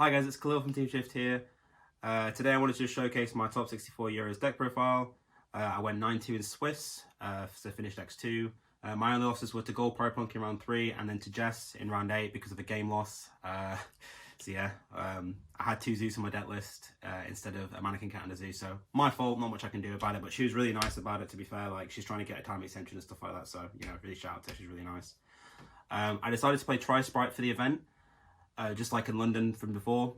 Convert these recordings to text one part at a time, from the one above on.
Hi guys, it's Kalil from Team Shift here. Today I wanted to showcase my top 64 Euros deck profile. I went 9-2 in Swiss, so finished X2. My only losses were to Gold Pyropunk in round 3 and then to Jess in round 8 because of a game loss. I had 2 Zeus on my deck list instead of a Mannequin Cat and a Zeus, so my fault, not much I can do about it, but she was really nice about it, to be fair. Like, she's trying to get a time extension and stuff like that, so, you know, really shout out to her, she's really nice. I decided to play Spright for the event. Just like in London from before.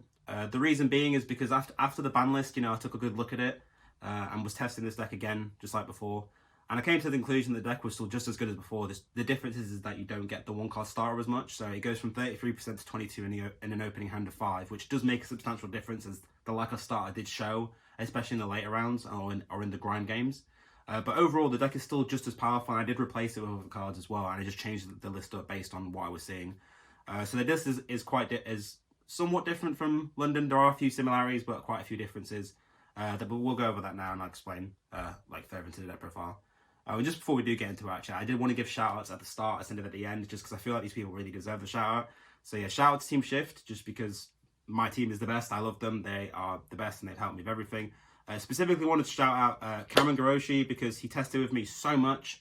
The reason being is because after the ban list, you know, I took a good look at it and was testing this deck again, just like before. And I came to the conclusion that the deck was still just as good as before. The difference is that you don't get the one-card starter as much. So it goes from 33% to 22 in an opening hand of 5, which does make a substantial difference, as the lack of starter did show, especially in the later rounds or in the grind games. But overall, the deck is still just as powerful, and I did replace it with other cards as well, and I just changed the list up based on what I was seeing. So the list is somewhat different from London. There are a few similarities, but quite a few differences. But we'll go over that now, and I'll explain like further into the deck profile. Just before we do get into it, actually, I did want to give shout-outs at the start, instead of at the end, just because I feel like these people really deserve the shout-out. So yeah, shout-out to Team Shift, just because my team is the best. I love them. They are the best, and they've helped me with everything. Specifically wanted to shout out Cameron Garoshi, because he tested with me so much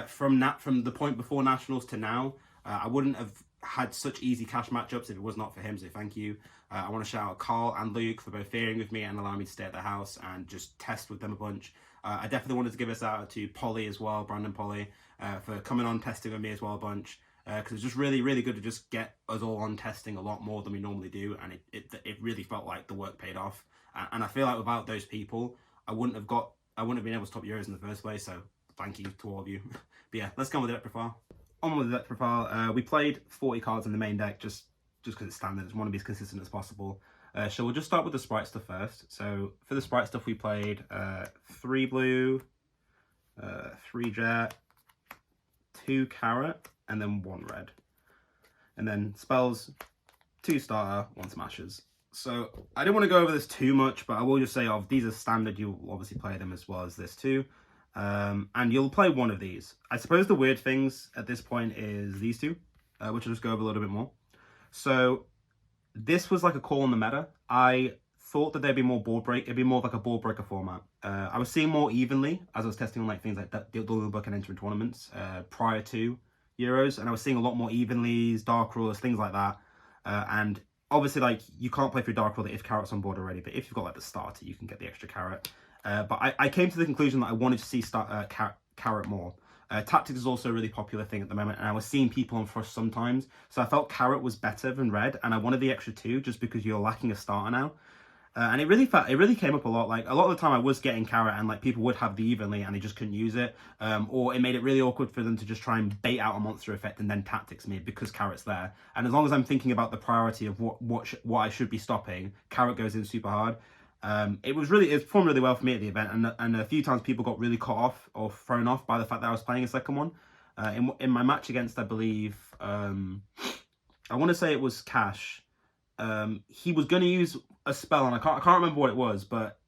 from the point before Nationals to now. I wouldn't have had such easy cash matchups if it was not for him, so thank you. I want to shout out Carl and Luke for both fearing with me and allowing me to stay at their house and just test with them a bunch. I definitely wanted to give us out to Polly as well, Brandon Polly, for coming on testing with me as well a bunch, because it's just really, really good to just get us all on testing a lot more than we normally do, and it really felt like the work paid off. And I feel like without those people, I wouldn't have been able to top Euros in the first place, so thank you to all of you. But yeah, let's go on with the deck profile. On with the deck profile, we played 40 cards in the main deck just because it's standard. I just want to be as consistent as possible. So we'll just start with the Sprite stuff first. So for the Sprite stuff, we played 3 blue, 3 jet, 2 carrot, and then 1 red. And then spells, 2 starter, 1 smashes. So I didn't want to go over this too much, but I will just say these are standard. You'll obviously play them as well as this too. And you'll play one of these. I suppose the weird things at this point is these two, which I'll just go over a little bit more. So this was like a call on the meta. I thought that there'd be more board break. It'd be more like a board breaker format. I was seeing more evenly as I was testing on like things like that, Dueling Book and entering tournaments prior to Euros, and I was seeing a lot more evenlies, Darkrollers, things like that. And obviously, like, you can't play through Darkroll if carrot's on board already, but if you've got like the starter, you can get the extra carrot. But I came to the conclusion that I wanted to see carrot more. Tactics is also a really popular thing at the moment, and I was seeing people on Frost sometimes, so I felt carrot was better than red, and I wanted the extra 2 just because you're lacking a starter now. And it really came up a lot. Like, a lot of the time I was getting carrot, and like people would have the evenly and they just couldn't use it, or it made it really awkward for them to just try and bait out a monster effect and then tactics me because carrot's there. And as long as I'm thinking about the priority of what I should be stopping, carrot goes in super hard. It performed really well for me at the event, and a few times people got really caught off or thrown off by the fact that I was playing a second one. In my match against, I believe, I want to say it was Cash. He was going to use a spell, and I can't remember what it was, but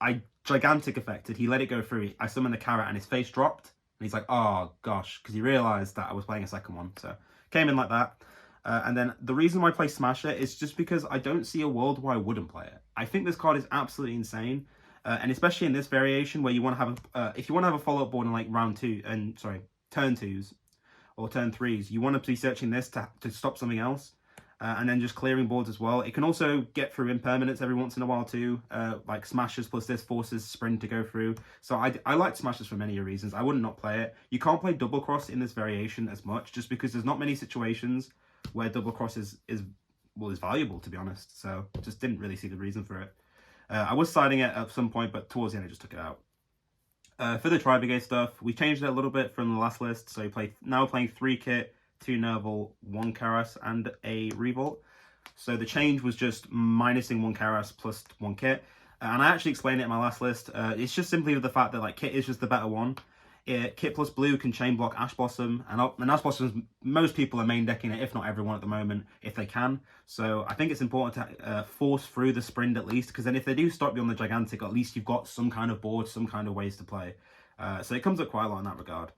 I gigantic affected. He let it go through. I summoned the carrot, and his face dropped, and he's like, "Oh gosh," because he realized that I was playing a second one. So came in like that. And then the reason why I play Smasher is just because I don't see a world where I wouldn't play it. I think this card is absolutely insane, and especially in this variation where you want to have if you want to have a follow-up board in like turn 2s or turn 3s, you want to be searching this to stop something else, and then just clearing boards as well. It can also get through impermanence every once in a while too, like Smashers plus this forces Sprint to go through. So I like Smashers for many reasons. I wouldn't not play it. You can't play Double Cross in this variation as much, just because there's not many situations where Double Cross is valuable, to be honest. So just didn't really see the reason for it. I was siding it at some point, but towards the end I just took it out. For the Tri-Brigade stuff, we changed it a little bit from the last list. So now we're playing 3 kit, 2 Nerval, 1 Karas, and a Revolt. So the change was just minusing 1 Karas plus 1 kit. And I actually explained it in my last list. It's just simply with the fact that like kit is just the better one. Kit plus blue can chain block Ash Blossom, and Ash Blossom, most people are main decking it, if not everyone at the moment, if they can. So I think it's important to force through the sprint at least, because then if they do stop you on the Gigantic, at least you've got some kind of board, some kind of ways to play. So it comes up quite a lot in that regard.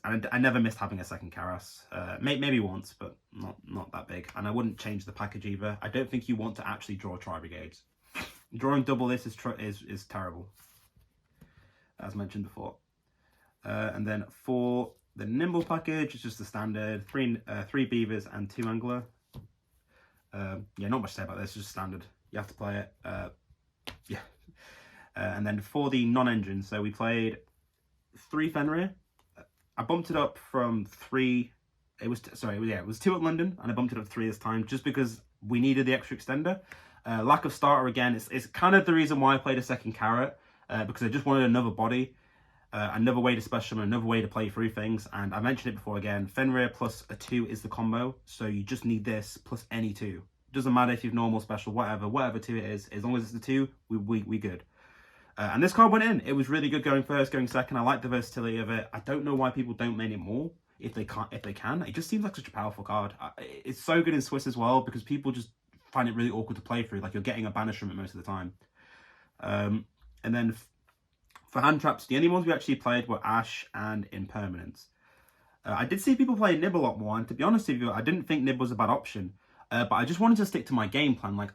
I never missed having a second Karas. Maybe once, but not that big. And I wouldn't change the package either. I don't think you want to actually draw Tri-Brigades. Drawing double this is terrible, as mentioned before. And then for the Nimble package, it's just the standard three Beavers and 2 Angler. Yeah, not much to say about this. It's just standard. You have to play it. Yeah. And then for the non-engine, so we played 3 Fenrir. I bumped it up from 3. It was 2 at London, and I bumped it up to 3 this time, just because we needed the extra extender. Lack of starter again. It's kind of the reason why I played a second Carrot, because I just wanted another body, another way to special summon, another way to play through things. And I mentioned it before again. Fenrir plus a 2 is the combo, so you just need this plus any 2. Doesn't matter if you've normal, special, whatever 2 it is. As long as it's the 2, we good. And this card went in. It was really good going first, going second. I like the versatility of it. I don't know why people don't main it more if they can. It just seems like such a powerful card. It's so good in Swiss as well, because people just find it really awkward to play through. Like, you're getting a banish from it most of the time. And then for hand traps, the only ones we actually played were Ash and Impermanence. I did see people play Nib a lot more, and to be honest with you, I didn't think Nib was a bad option. But I just wanted to stick to my game plan. Like,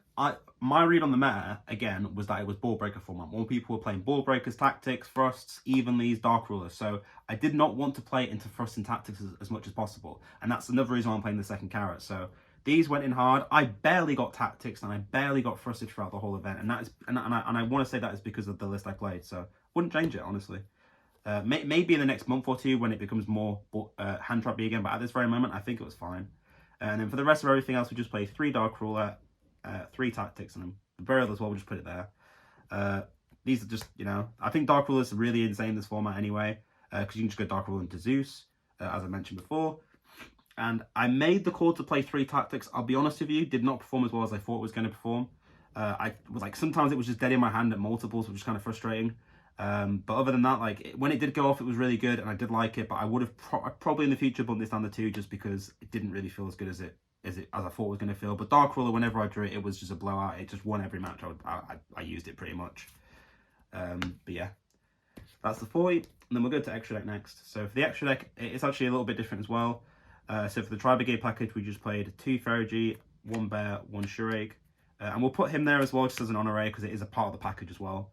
my read on the meta, again, was that it was ball breaker format. More people were playing ball breakers, tactics, thrusts, evenlies, dark rulers. So I did not want to play into thrusts and tactics as much as possible. And that's another reason why I'm playing the second Carrot. So these went in hard. I barely got tactics, and I barely got thrusted throughout the whole event. And that is, and I want to say that is because of the list I played. So wouldn't change it, honestly. Maybe in the next month or 2 when it becomes more hand trappy again. But at this very moment, I think it was fine. And then for the rest of everything else, we just played 3 Darkroll, 3 tactics, and the burial as well. We'll just put it there. These are just, I think Darkroll is really insane in this format anyway, because you can just go Darkroll into Zeus, as I mentioned before. And I made the call to play 3 tactics. I'll be honest with you, did not perform as well as I thought it was going to perform. I was like, sometimes it was just dead in my hand at multiples, which was kind of frustrating. But other than that, like, when it did go off, it was really good, and I did like it. But I would have probably in the future bumped this down to 2, just because it didn't really feel as good as I thought it was going to feel. But Darkroller, whenever I drew it, it was just a blowout. It just won every match. I used it pretty much. But yeah, that's the 40. And then we'll go to extra deck next. So for the extra deck, it's actually a little bit different as well. So for the Tri-Brigade package, we just played 2 Ferrogy, 1 Bear, 1 Shurake. And we'll put him there as well, just as an honorary, because it is a part of the package as well.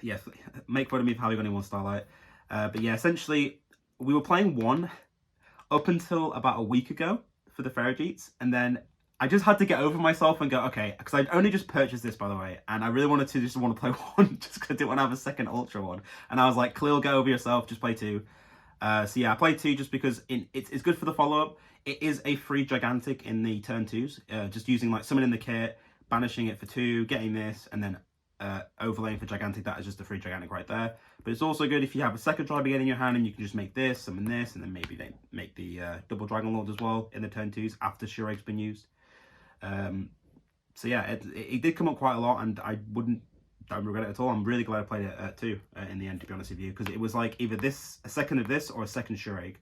Yeah, make fun of me for having only 1 Starlight. But yeah, essentially, we were playing 1 up until about a week ago for the Ferrojeets, and then I just had to get over myself and go, okay, because I'd only just purchased this, by the way, and I really wanted to just want to play 1, just because I didn't want to have a second Ultra one. And I was like, Kalil, get over yourself, just play 2. So yeah, I played 2 just because it's good for the follow-up. It is a free Gigantic in the turn 2s, just using like summoning the kit, banishing it for 2, getting this, and then overlaying for Gigantic. That is just a free Gigantic right there. But it's also good if you have a second Tri-Brigade in your hand, and you can just make this, summon this, and then maybe they make the double Dragon Lord as well in the turn 2s after Shurake's been used. So yeah, it did come up quite a lot, and I don't regret it at all. I'm really glad I played it at 2 in the end, to be honest with you, because it was like either a second of this or a second Shurake,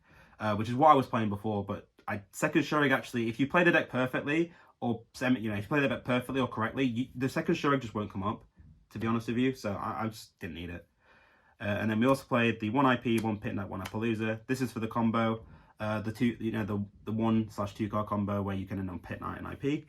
which is what I was playing before. But second Shurake, actually, if you play the deck perfectly, or if you play the deck perfectly or correctly, the second Shurake just won't come up, to be honest with you. So I just didn't need it. And then we also played the 1 IP, 1 Pit Knight, 1 Appaloosa. This is for the combo, the 1/2 card combo where you can end on Pit Knight and IP.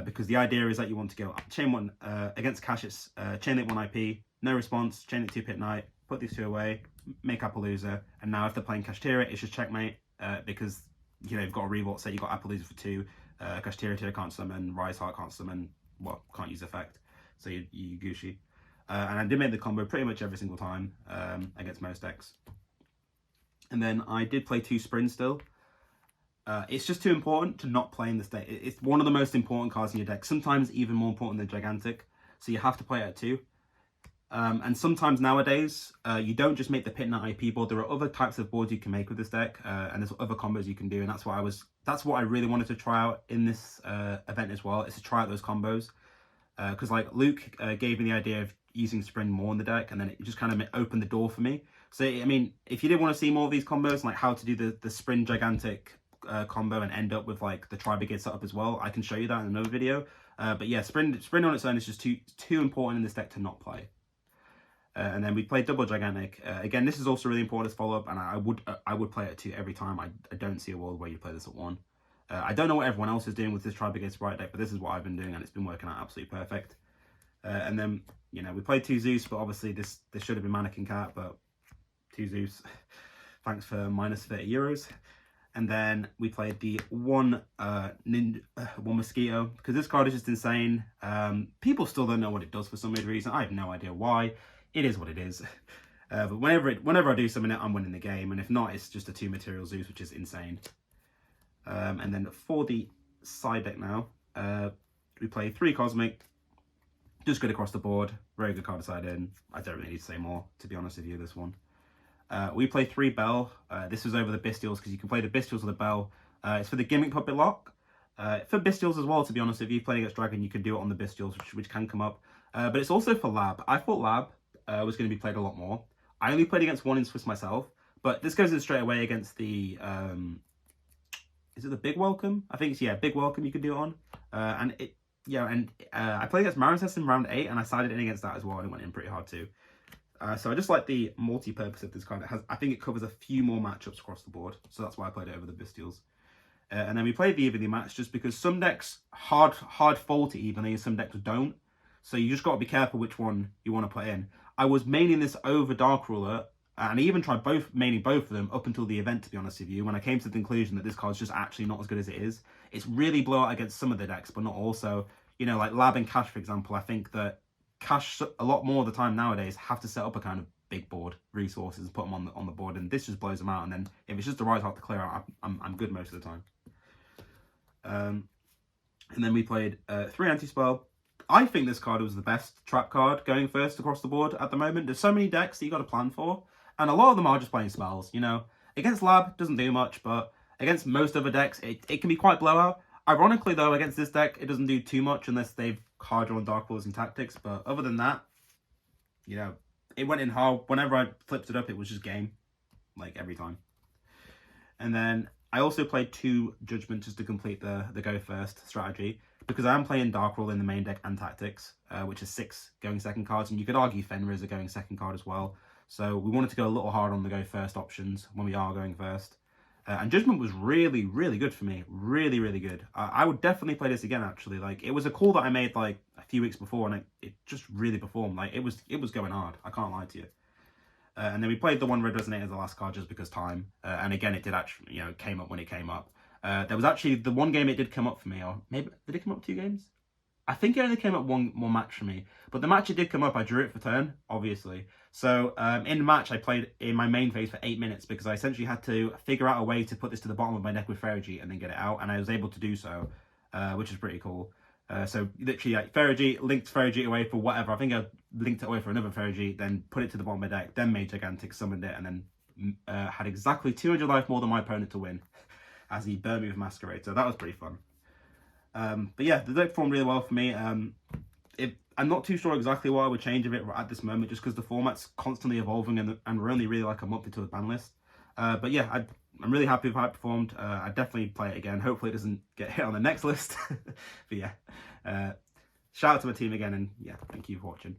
Because the idea is that you want to go chain 1 against Cash. It's chain it 1 IP, no response, chain it 2 Pit Knight, put these 2 away, make Appaloosa. And now if they're playing Kashtira, it's just checkmate, because you've got a revolt. Say you got Appaloosa for 2, Kashtira can't summon, Rise Heart can't summon, well, can't use effect, so you Gucci. And I did make the combo pretty much every single time against most decks. And then I did play 2 Sprint still. It's just too important to not play in this deck. It's one of the most important cards in your deck, sometimes even more important than Gigantic. So you have to play it at 2. And sometimes nowadays, you don't just make the Pit Knight IP board. There are other types of boards you can make with this deck, and there's other combos you can do. And that's what I really wanted to try out in this event as well, is to try out those combos. Because like Luke gave me the idea of using Sprint more in the deck, and then it just kind of opened the door for me. So I mean, if you did want to see more of these combos, like how to do the Sprint Gigantic combo and end up with like the Tri-Brigade setup as well, I can show you that in another video. But yeah, Sprint on its own is just too important in this deck to not play. And then we played double gigantic. Again, this is also really important to follow up, and I would play it at 2 every time. I don't see a world where you play this at 1. I don't know what everyone else is doing with this Tri-Brigade Sprite deck, but this is what I've been doing, and it's been working out absolutely perfect. And then, you know, we played 2 Zeus, but obviously this should have been Mannequin Cat, but 2 Zeus. Thanks for minus 30 euros. And then we played the one Mosquito, because this card is just insane. People still don't know what it does for some weird reason. I have no idea why. It is what it is. But whenever I do something, I'm winning the game. And if not, it's just a 2 material Zeus, which is insane. And then for the side deck now, we play 3 Cosmic. Just good across the board. Very good card to side in. I don't really need to say more, to be honest with you, this one. We play 3 Bell. This was over the Bestials, because you can play the Bestials with a Bell. It's for the Gimmick Puppet lock. For Bestials as well, to be honest, if you play against Dragon, you can do it on the Bestials, which can come up. But it's also for Lab. I thought Lab was going to be played a lot more. I only played against 1 in Swiss myself, but this goes in straight away against the... is it the Big Welcome? I think it's, yeah, Big Welcome you can do it on. I played against Marincess in round 8, and I sided in against that as well, and it went in pretty hard too. So I just like the multi-purpose of this card. I think it covers a few more matchups across the board, so that's why I played it over the Bestials. And then we played the evenly match just because some decks hard fall to evenly and some decks don't. So you just got to be careful which one you want to put in. I was maining this over Darkroller, and I even tried maining both of them up until the event, to be honest with you, when I came to the conclusion that this card's just actually not as good as it is. It's really blowout against some of the decks, but not also. You know, like Lab and Cash, for example, I think that Cash, a lot more of the time nowadays, have to set up a kind of big board resources and put them on the board, and this just blows them out. And then if it's just the right heart to clear out, I'm good most of the time. And then we played 3 Antispell. I think this card was the best trap card going first across the board at the moment. There's so many decks that you got to plan for, and a lot of them are just playing spells. You know, against Lab doesn't do much, but against most other decks, it can be quite blowout. Ironically, though, against this deck, it doesn't do too much unless they've card drawn Dark Rolls and Tactics. But other than that, you know, it went in hard. Whenever I flipped it up, it was just game, like every time. And then I also played 2 Judgment just to complete the go first strategy, because I am playing Dark Roll in the main deck and Tactics, which is 6 going second cards, and you could argue Fenrir is a going second card as well. So we wanted to go a little hard on the go first options when we are going first. And Judgment was really, really good for me. Really, really good. I would definitely play this again, actually. Like, it was a call that I made, like, a few weeks before, and it just really performed. Like, it was going hard. I can't lie to you. And then we played the one Red Resonator as the last card just because time. And again, it did actually, you know, came up when it came up. There was actually the one game it did come up for me, or maybe, did it come up 2 games? I think it only came up 1 more match for me. But the match it did come up, I drew it for turn, obviously. So in the match, I played in my main phase for 8 minutes because I essentially had to figure out a way to put this to the bottom of my deck with Fenrir and then get it out. And I was able to do so, which is pretty cool. So literally, like, Fenrir, linked Fenrir away for whatever. I think I linked it away for another Fenrir, then put it to the bottom of my deck, then made Gigantic, summoned it, and then had exactly 200 life more than my opponent to win as he burned me with Masquerade. So that was pretty fun. But yeah, the deck performed really well for me. I'm not too sure exactly what I would change of it at this moment, just because the format's constantly evolving and we're only really like a month into the ban list. But yeah, I'm really happy with how it performed. I'd definitely play it again. Hopefully it doesn't get hit on the next list. But yeah, shout out to my team again, and yeah, thank you for watching.